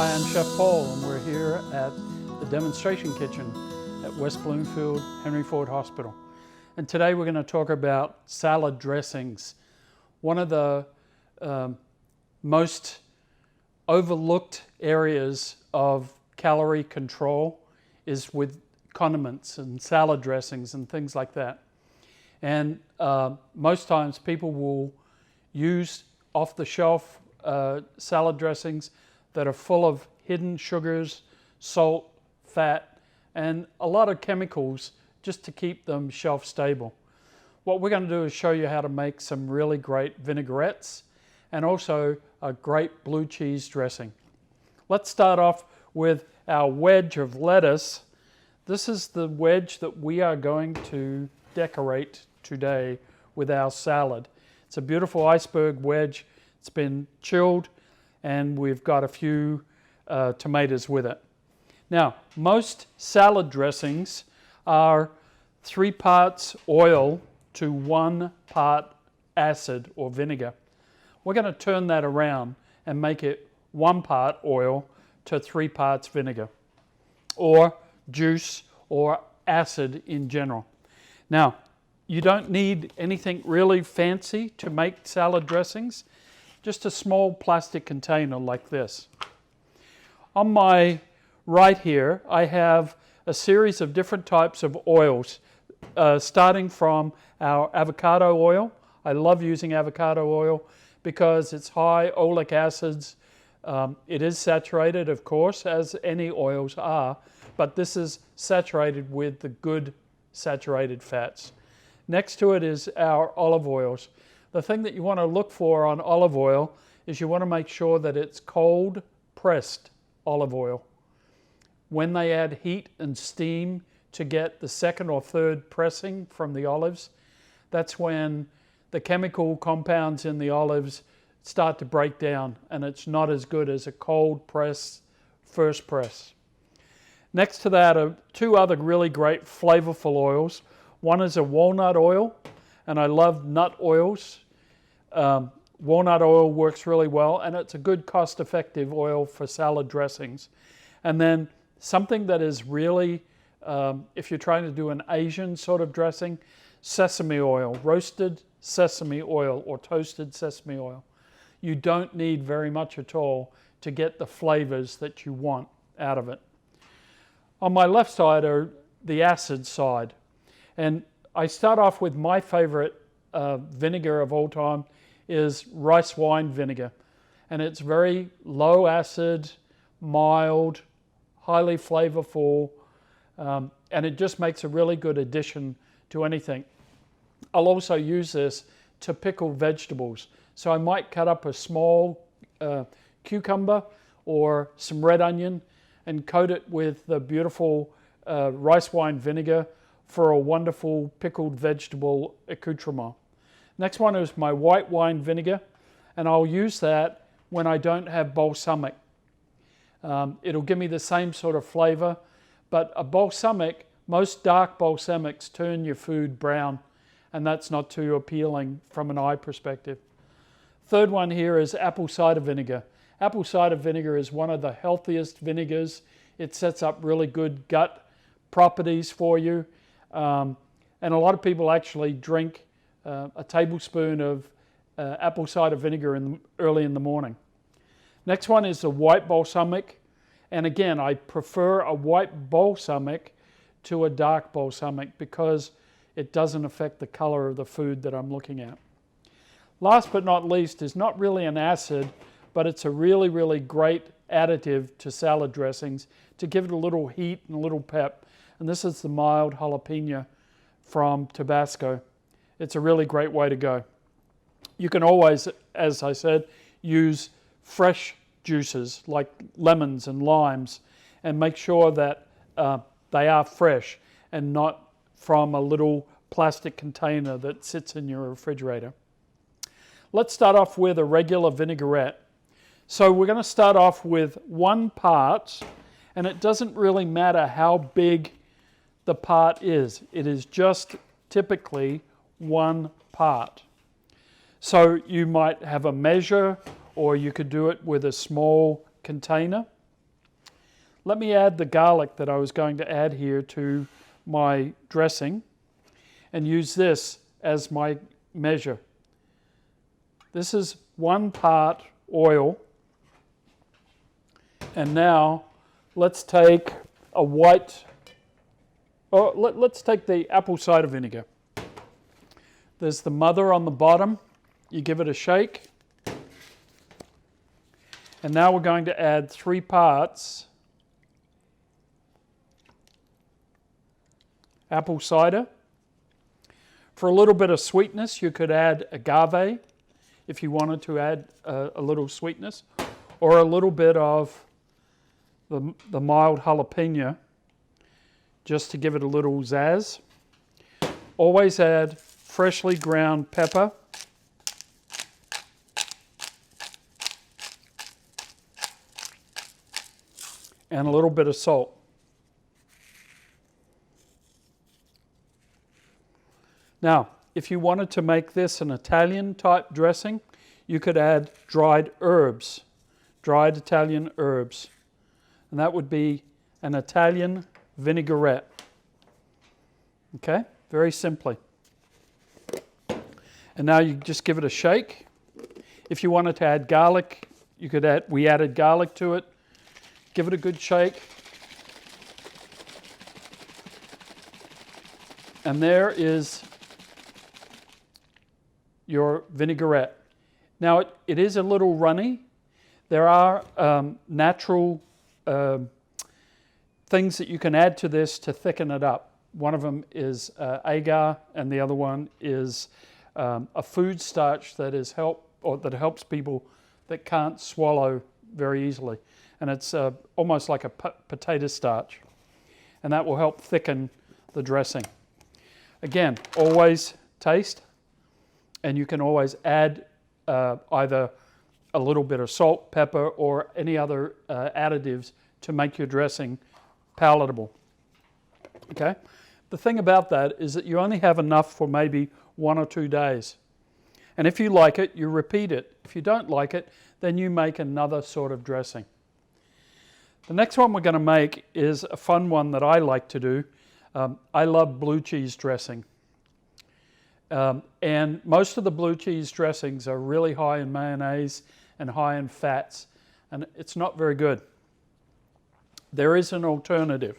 Hi, I'm Chef Paul, and we're here at the demonstration kitchen at West Bloomfield Henry Ford Hospital. And today we're going to talk about salad dressings. One of the most overlooked areas of calorie control is with condiments and salad dressings and things like that. And most times people will use off-the-shelf salad dressings that are full of hidden sugars, salt, fat, and a lot of chemicals just to keep them shelf stable. What we're going to do is show you how to make some really great vinaigrettes and also a great blue cheese dressing. Let's start off with our wedge of lettuce. This is the wedge that we are going to decorate today with our salad. It's a beautiful iceberg wedge. It's been chilled and we've got a few tomatoes with it. Now, most salad dressings are 3 parts oil to 1 part acid or vinegar. We're going to turn that around and make it 1 part oil to 3 parts vinegar, or juice or acid in general. Now, you don't need anything really fancy to make salad dressings. Just a small plastic container like this. On my right here, I have a series of different types of oils, starting from our avocado oil. I love using avocado oil because it's high oleic acids. It is saturated, of course, as any oils are, but this is saturated with the good saturated fats. Next to it is our olive oils. The thing that you want to look for on olive oil is you want to make sure that it's cold pressed olive oil. When they add heat and steam to get the second or third pressing from the olives, that's when the chemical compounds in the olives start to break down, and it's not as good as a cold press, first press. Next to that are 2 other really great flavorful oils. One is a walnut oil, and I love nut oils. Walnut oil works really well, and it's a good cost-effective oil for salad dressings. And then something that is really, if you're trying to do an Asian sort of dressing, sesame oil, roasted sesame oil or toasted sesame oil. You don't need very much at all to get the flavors that you want out of it. On my left side are the acid side. And I start off with my favorite vinegar of all time is rice wine vinegar. And it's very low acid, mild, highly flavorful, and it just makes a really good addition to anything. I'll also use this to pickle vegetables. So I might cut up a small cucumber or some red onion and coat it with the beautiful rice wine vinegar for a wonderful pickled vegetable accoutrement. Next one is my white wine vinegar, and I'll use that when I don't have balsamic. It'll give me the same sort of flavor, but a balsamic, most dark balsamics turn your food brown, and that's not too appealing from an eye perspective. Third one here is apple cider vinegar. Apple cider vinegar is one of the healthiest vinegars. It sets up really good gut properties for you. And a lot of people actually drink a tablespoon of apple cider vinegar early in the morning. Next one is the white balsamic. And again, I prefer a white balsamic to a dark balsamic because it doesn't affect the color of the food that I'm looking at. Last but not least is not really an acid, but it's a really, really great additive to salad dressings to give it a little heat and a little pep. And this is the mild jalapeno from Tabasco. It's a really great way to go. You can always, as I said, use fresh juices like lemons and limes and make sure that they are fresh and not from a little plastic container that sits in your refrigerator. Let's start off with a regular vinaigrette. So we're going to start off with 1 part, and it doesn't really matter how big the part is. It is just typically 1 part. So you might have a measure, or you could do it with a small container. let me add the garlic that I was going to add here to my dressing and use this as my measure. This is 1 part oil. And now let's take a white, let's take the apple cider vinegar. There's the mother on the bottom. You give it a shake. And now we're going to add 3 parts apple cider. For a little bit of sweetness, you could add agave if you wanted to add a little sweetness, or a little bit of the mild jalapeno just to give it a little zazz. Always add freshly ground pepper. And a little bit of salt. Now, if you wanted to make this an Italian type dressing, you could add dried herbs, dried Italian herbs. And that would be an Italian vinaigrette. Okay, very simply. And now you just give it a shake. If you wanted to add garlic, you could add, we added garlic to it. Give it a good shake. And there is your vinaigrette. Now it is a little runny. There are natural things that you can add to this to thicken it up. One of them is agar, and the other one is a food starch that that helps people that can't swallow very easily, and it's almost like a potato starch, and that will help thicken the dressing. Again, always taste, and you can always add either a little bit of salt, pepper, or any other additives to make your dressing palatable. Okay? The thing about that is that you only have enough for maybe 1 or 2 days. And if you like it, you repeat it. If you don't like it, then you make another sort of dressing. The next one we're going to make is a fun one that I like to do. I love blue cheese dressing. And most of the blue cheese dressings are really high in mayonnaise and high in fats, and it's not very good. There is an alternative.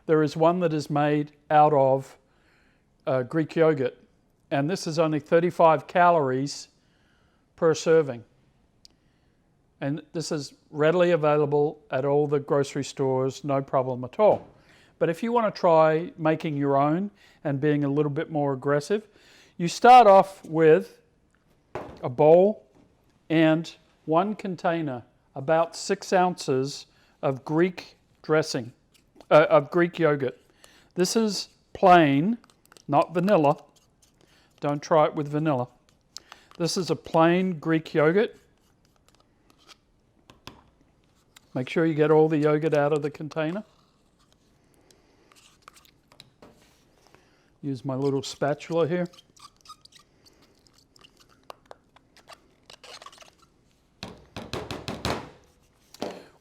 There is one that is made out of Greek yogurt, and this is only 35 calories per serving. And this is readily available at all the grocery stores, no problem at all. But if you want to try making your own and being a little bit more aggressive, you start off with a bowl and 1 container, about 6 ounces of Greek dressing, of Greek yogurt. This is plain, not vanilla. Don't try it with vanilla. This is a plain Greek yogurt. Make sure you get all the yogurt out of the container. Use my little spatula here.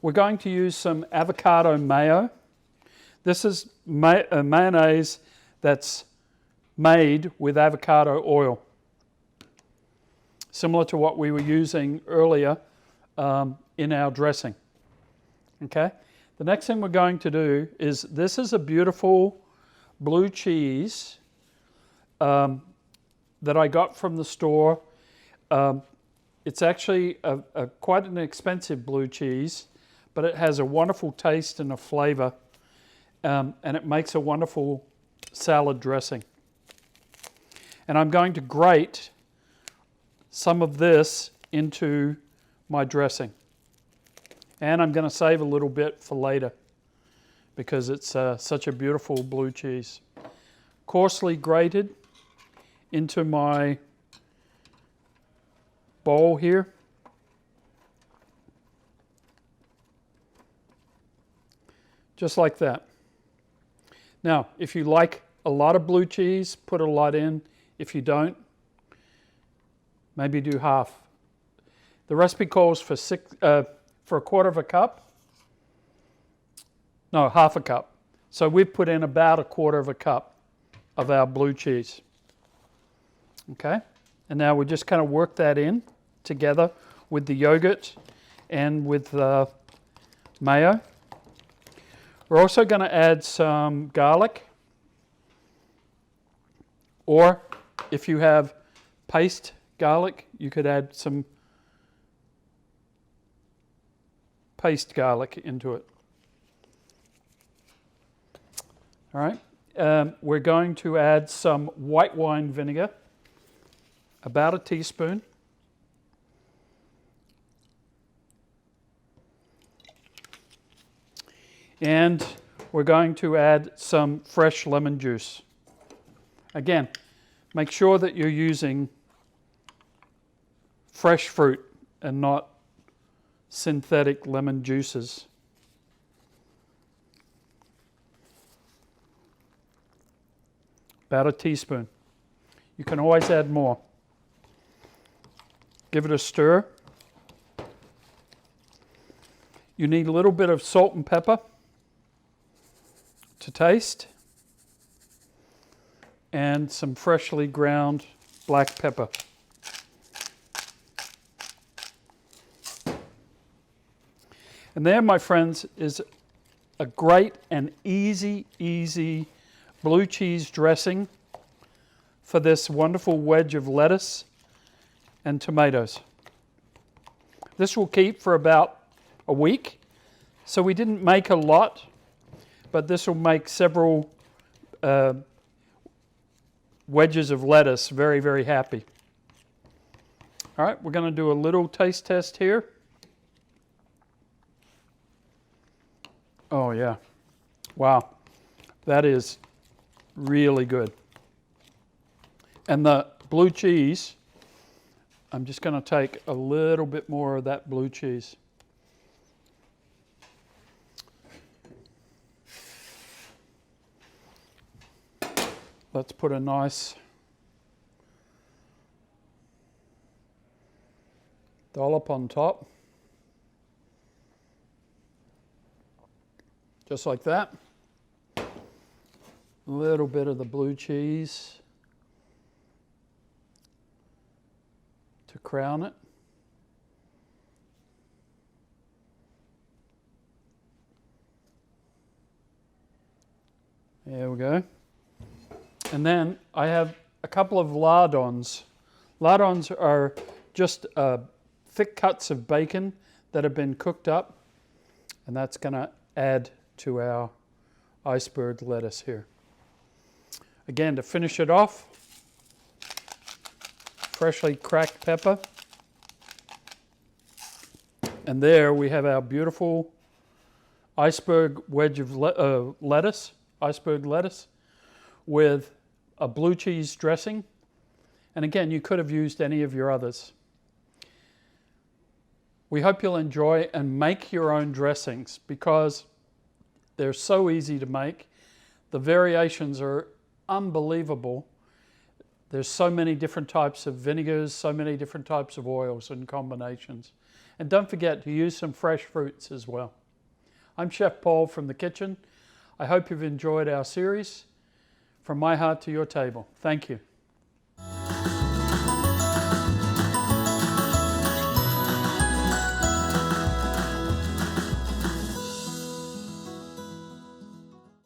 We're going to use some avocado mayo. This is mayonnaise that's made with avocado oil, similar to what we were using earlier in our dressing. Okay? The next thing we're going to do is, this is a beautiful blue cheese that I got from the store. It's actually quite an expensive blue cheese, but it has a wonderful taste and a flavor, and it makes a wonderful salad dressing. And I'm going to grate some of this into my dressing. And I'm going to save a little bit for later because it's such a beautiful blue cheese. Coarsely grated into my bowl here. Just like that. Now, if you like a lot of blue cheese, put a lot in. If you don't, maybe do half. The recipe calls for 1/4 cup. no, half a cup. So we've put in about 1/4 cup of our blue cheese. Okay, and now we just kind of work that in together with the yogurt and with the mayo. We're also going to add some garlic, or if you have paste garlic, you could add some paste garlic into it. All right, we're going to add some white wine vinegar, about a teaspoon. And we're going to add some fresh lemon juice. Again, make sure that you're using fresh fruit and not synthetic lemon juices. About a teaspoon. You can always add more. Give it a stir. You need a little bit of salt and pepper to taste, and some freshly ground black pepper. And there, my friends, is a great and easy blue cheese dressing for this wonderful wedge of lettuce and tomatoes. This will keep for about a week, so we didn't make a lot, but this will make several wedges of lettuce very, very happy. All right, we're going to do a little taste test here. Oh yeah, wow, that is really good. And the blue cheese, I'm just going to take a little bit more of that blue cheese. Let's put a nice dollop on top. Just like that. A little bit of the blue cheese to crown it. There we go. And then I have a couple of lardons. Lardons are just thick cuts of bacon that have been cooked up, and that's going to add to our iceberg lettuce here. Again, to finish it off, freshly cracked pepper. And there we have our beautiful iceberg wedge of lettuce, iceberg lettuce, with a blue cheese dressing. And again, you could have used any of your others. We hope you'll enjoy and make your own dressings because they're so easy to make. The variations are unbelievable. There's so many different types of vinegars, so many different types of oils and combinations. And don't forget to use some fresh fruits as well. I'm Chef Paul from the kitchen. I hope you've enjoyed our series. From my heart to your table. Thank you.